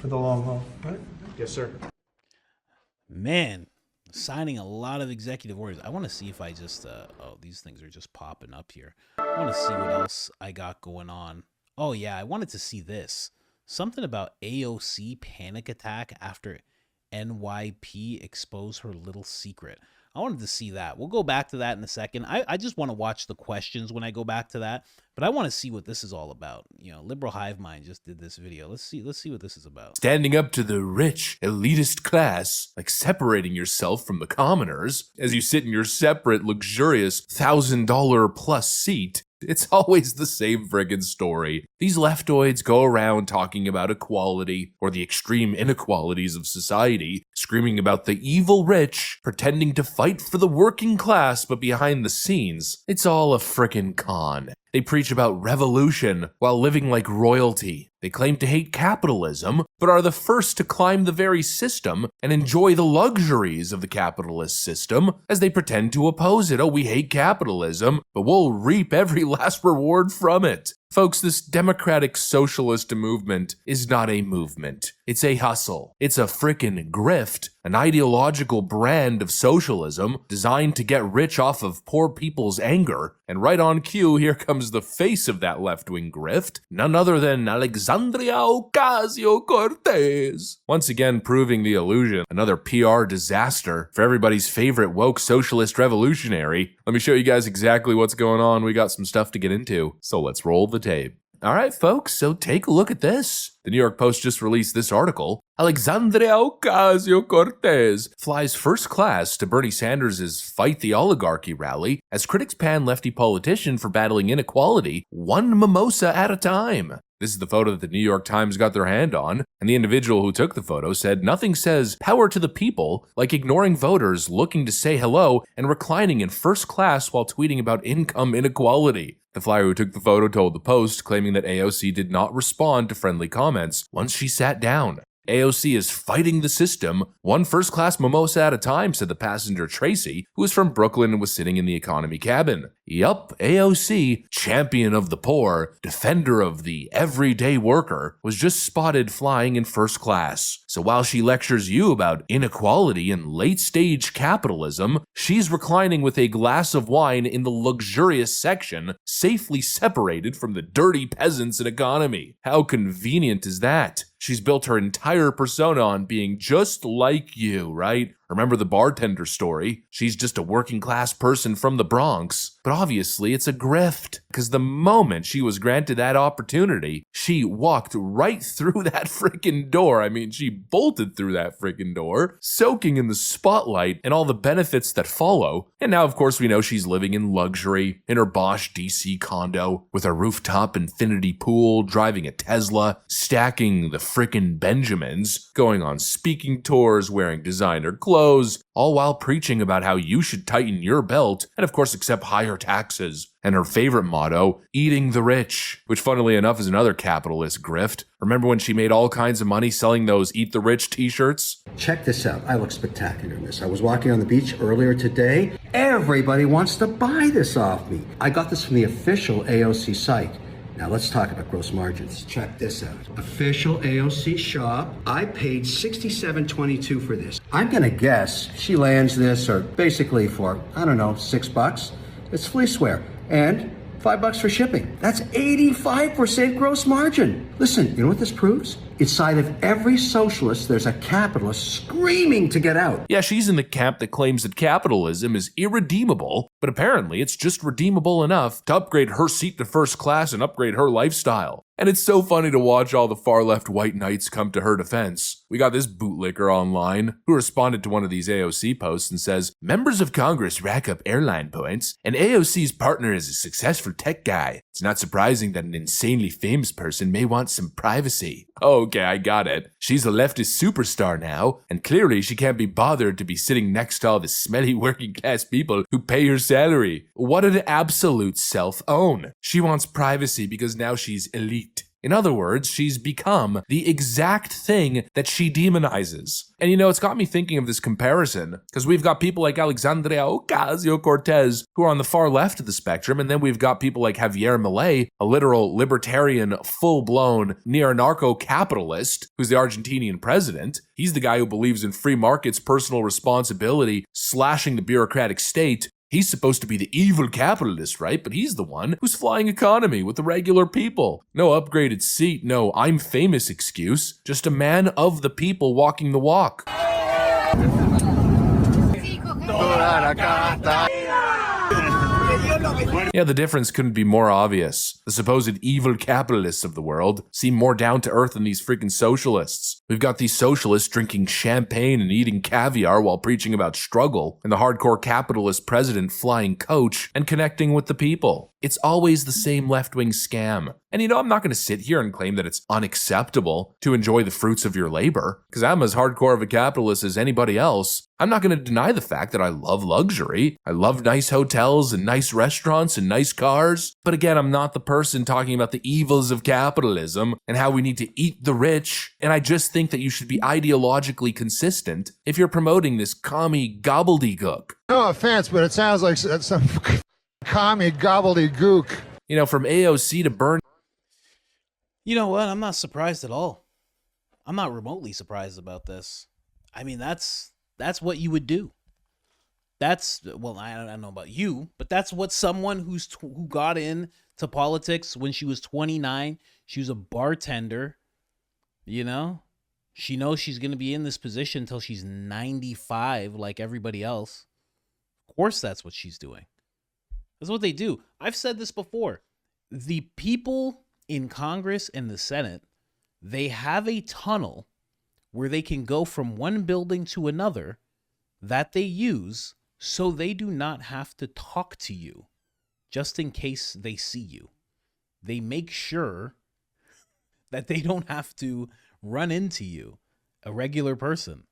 for the long haul, right? Yes, sir. Man, signing a lot of executive orders. I want to see if I just, oh, these things are just popping up here. I want to see what else I got going on. Oh, yeah, I wanted to see this. Something about AOC panic attack after NYP exposed her little secret. I wanted to see that. We'll go back to that in a second. I just want to watch the questions when I go back to that, but I want to see what this is all about. You know, Liberal Hive Mind just did this video. Let's see what this is about. Standing up to the rich, elitist class, like separating yourself from the commoners as you sit in your separate, luxurious $1,000 plus seat. It's always the same friggin' story. These leftoids go around talking about equality or the extreme inequalities of society, screaming about the evil rich, pretending to fight for the working class, but behind the scenes, it's all a frickin' con. They preach about revolution while living like royalty. They claim to hate capitalism, but are the first to climb the very system and enjoy the luxuries of the capitalist system as they pretend to oppose it. Oh, we hate capitalism, but we'll reap every last reward from it. Folks, this democratic socialist movement is not a movement. It's a hustle. It's a frickin' grift, an ideological brand of socialism designed to get rich off of poor people's anger. And right on cue, here comes the face of that left-wing grift, none other than Alexandria Ocasio-Cortez. Once again proving the illusion, another PR disaster for everybody's favorite woke socialist revolutionary. Let me show you guys exactly what's going on. We got some stuff to get into, so let's roll the tape. All right, folks, so take a look at this. The New York Post just released this article. Alexandria Ocasio-Cortez flies first class to Bernie Sanders' Fight the Oligarchy rally as critics pan lefty politician for battling inequality one mimosa at a time. This is the photo that the New York Times got their hand on, and the individual who took the photo said nothing says power to the people like ignoring voters looking to say hello and reclining in first class while tweeting about income inequality. The flyer who took the photo told the Post, claiming that AOC did not respond to friendly comments once she sat down. AOC is fighting the system, one first-class mimosa at a time, said the passenger Tracy, who was from Brooklyn and was sitting in the economy cabin. Yup, AOC, champion of the poor, defender of the everyday worker, was just spotted flying in first class. So while she lectures you about inequality and late-stage capitalism, she's reclining with a glass of wine in the luxurious section, safely separated from the dirty peasants and economy. How convenient is that? She's built her entire persona on being just like you, right? Remember the bartender story? She's just a working class person from the Bronx. But obviously it's a grift, because the moment she was granted that opportunity, she walked right through that freaking door. I mean, she bolted through that freaking door, soaking in the spotlight and all the benefits that follow. And now, of course, we know she's living in luxury in her Bosch DC condo with a rooftop infinity pool, driving a Tesla, stacking the freaking Benjamins, going on speaking tours, wearing designer clothes, all while preaching about how you should tighten your belt and, of course, accept higher taxes. And her favorite motto, eating the rich, which funnily enough is another capitalist grift. Remember when she made all kinds of money selling those Eat the Rich t-shirts? Check this out. I look spectacular in this. I was walking on the beach earlier today. Everybody wants to buy this off me. I got this from the official AOC site. Now let's talk about gross margins. Check this out. Official AOC shop. I paid $67.22 for this. I'm gonna guess she lands this, or basically for, I don't know, $6. It's fleeceware. And $5 for shipping. That's 85% gross margin. Listen, you know what this proves? Inside of every socialist, there's a capitalist screaming to get out. Yeah, she's in the camp that claims that capitalism is irredeemable, but apparently it's just redeemable enough to upgrade her seat to first class and upgrade her lifestyle. And it's so funny to watch all the far-left white knights come to her defense. We got this bootlicker online who responded to one of these AOC posts and says, members of Congress rack up airline points, and AOC's partner is a successful tech guy. It's not surprising that an insanely famous person may want some privacy. Okay, I got it. She's a leftist superstar now, and clearly she can't be bothered to be sitting next to all the smelly working class people who pay her salary. What an absolute self-own. She wants privacy because now she's elite. In other words, she's become the exact thing that she demonizes. And it's got me thinking of this comparison, because we've got people like Alexandria Ocasio-Cortez who are on the far left of the spectrum, and then we've got people like Javier Milei, a literal libertarian, full-blown neo-narco-capitalist who's the Argentinian president. He's the guy who believes in free markets, personal responsibility, slashing the bureaucratic state. He's supposed to be the evil capitalist, right? But he's the one who's flying economy with the regular people. No upgraded seat, no I'm famous excuse. Just a man of the people walking the walk. Yeah, the difference couldn't be more obvious. The supposed evil capitalists of the world seem more down to earth than these freaking socialists. We've got these socialists drinking champagne and eating caviar while preaching about struggle, and the hardcore capitalist president flying coach and connecting with the people. It's always the same left-wing scam. And I'm not going to sit here and claim that it's unacceptable to enjoy the fruits of your labor, because I'm as hardcore of a capitalist as anybody else. I'm not going to deny the fact that I love luxury. I love nice hotels and nice restaurants and nice cars. But again, I'm not the person talking about the evils of capitalism and how we need to eat the rich. And I just think that you should be ideologically consistent if you're promoting this commie gobbledygook. No offense, but it sounds like some commie gobbledygook. From AOC to Bernie. You know what? I'm not surprised at all. I'm not remotely surprised about this. I mean, that's what you would do. Well, I don't know about you, but that's what someone who got into politics when she was 29. She was a bartender. She knows she's going to be in this position until she's 95, like everybody else. Of course, that's what she's doing. That's what they do. I've said this before. The people in Congress and the Senate, they have a tunnel where they can go from one building to another that they use so they do not have to talk to you just in case they see you. They make sure that they don't have to run into you, a regular person.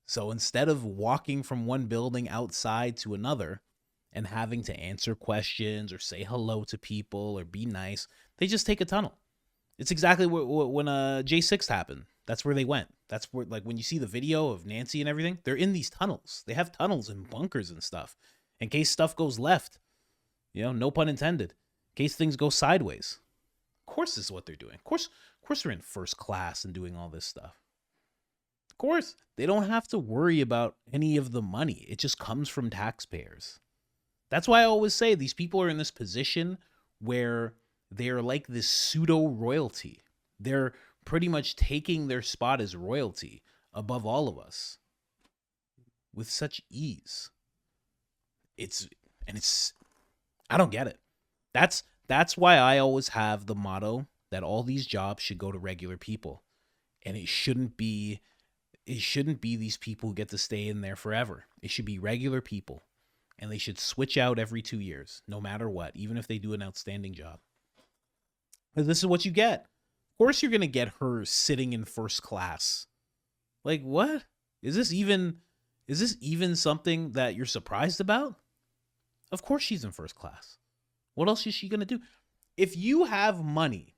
So instead of walking from one building outside to another and having to answer questions or say hello to people or be nice, they just take a tunnel. It's exactly when J6 happened. That's where they went. That's where, like, when you see the video of Nancy and everything, they're in these tunnels. They have tunnels and bunkers and stuff in case stuff goes left. No pun intended. In case things go sideways. Of course, this is what they're doing. Of course, they're in first class and doing all this stuff. Of course, they don't have to worry about any of the money. It just comes from taxpayers. That's why I always say these people are in this position where they're like this pseudo royalty. They're pretty much taking their spot as royalty above all of us with such ease. I don't get it. That's why I always have the motto that all these jobs should go to regular people. And it shouldn't be these people who get to stay in there forever. It should be regular people. And they should switch out every 2 years, no matter what, even if they do an outstanding job. Because this is what you get. Of course you're going to get her sitting in first class. Like, what? Is this even something that you're surprised about? Of course she's in first class. What else is she going to do? If you have money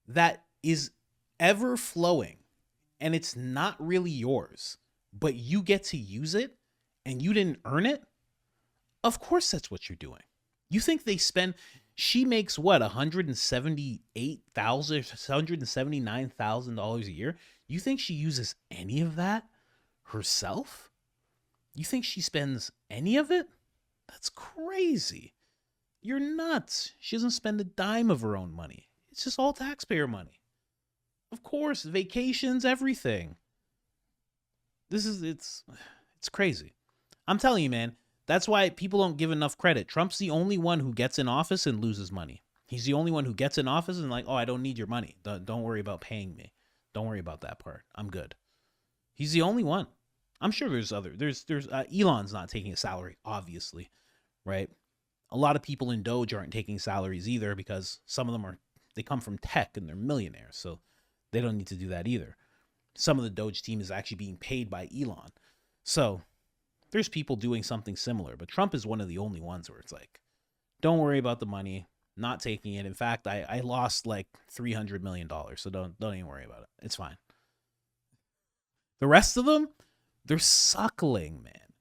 that is ever flowing and it's not really yours, but you get to use it and you didn't earn it, of course that's what you're doing. You think she makes what, $179,000 a year? You think she uses any of that herself? You think she spends any of it? That's crazy. You're nuts. She doesn't spend a dime of her own money. It's just all taxpayer money. Of course, vacations, everything. It's crazy. I'm telling you, man. That's why people don't give enough credit. Trump's the only one who gets in office and loses money. He's the only one who gets in office and like, oh, I don't need your money. Don't worry about paying me. Don't worry about that part. I'm good. He's the only one. I'm sure there's Elon's not taking a salary, obviously, right? A lot of people in Doge aren't taking salaries either because some of them they come from tech and they're millionaires, so they don't need to do that either. Some of the Doge team is actually being paid by Elon. So there's people doing something similar, but Trump is one of the only ones where it's like, don't worry about the money. Not taking it. In fact, I lost like $300 million. So don't even worry about it. It's fine. The rest of them, they're suckling, man.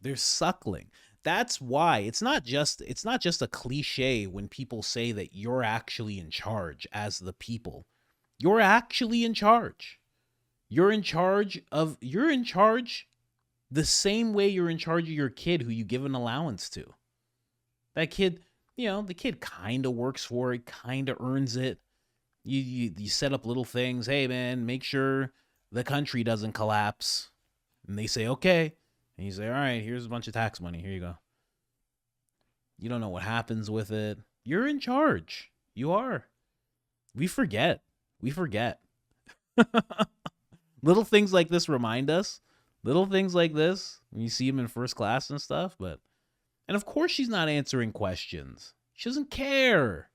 They're suckling. That's why it's not just a cliche when people say that you're actually in charge as the people. You're actually in charge. You're in charge the same way you're in charge of your kid who you give an allowance to. That kid, the kid kind of works for it, kind of earns it. You set up little things. Hey, man, make sure the country doesn't collapse. And they say, okay. And you say, all right, here's a bunch of tax money. Here you go. You don't know what happens with it. You're in charge. You are. We forget. Little things like this remind us. Little things like this, when you see them in first class and stuff. And of course she's not answering questions. She doesn't care.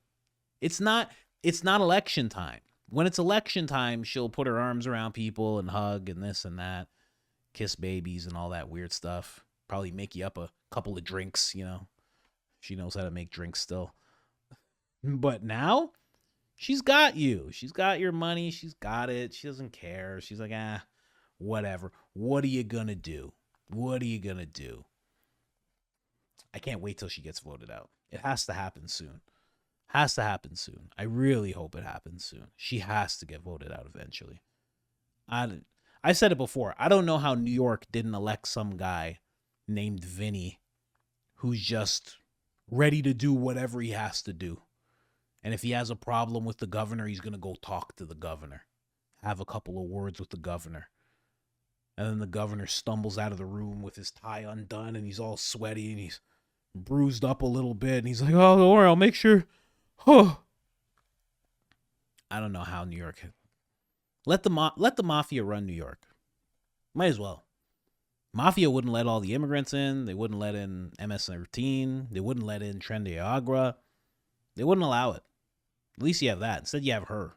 It's not election time. When it's election time, she'll put her arms around people and hug and this and that. Kiss babies and all that weird stuff. Probably make you up a couple of drinks, She knows how to make drinks still. But now, she's got you. She's got your money. She's got it. She doesn't care. She's like, whatever. What are you gonna do? I can't wait till she gets voted out. It has to happen soon. I really hope it happens soon. She has to get voted out eventually. I said it before. I don't know how New York didn't elect some guy named Vinny who's just ready to do whatever he has to do. And if he has a problem with the governor, he's going to go talk to the governor, have a couple of words with the governor. And then the governor stumbles out of the room with his tie undone and he's all sweaty and he's bruised up a little bit. And he's like, oh, don't worry, I'll make sure. I don't know how New York. Let the mafia run New York. Might as well. Mafia wouldn't let all the immigrants in. They wouldn't let in MS-13. They wouldn't let in Tren de Agua. They wouldn't allow it. At least you have that. Instead, you have her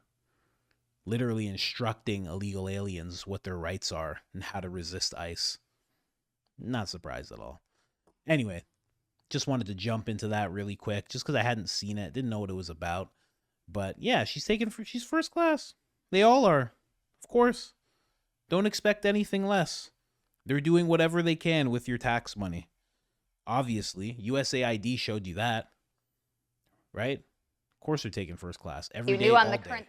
literally instructing illegal aliens what their rights are and how to resist ICE. Not surprised at all. Anyway, just wanted to jump into that really quick just because I hadn't seen it. Didn't know what it was about. But yeah, she's first class. They all are. Of course. Don't expect anything less. They're doing whatever they can with your tax money. Obviously, USAID showed you that. Right? Of course they're taking first class. Every day, You knew on all the day. current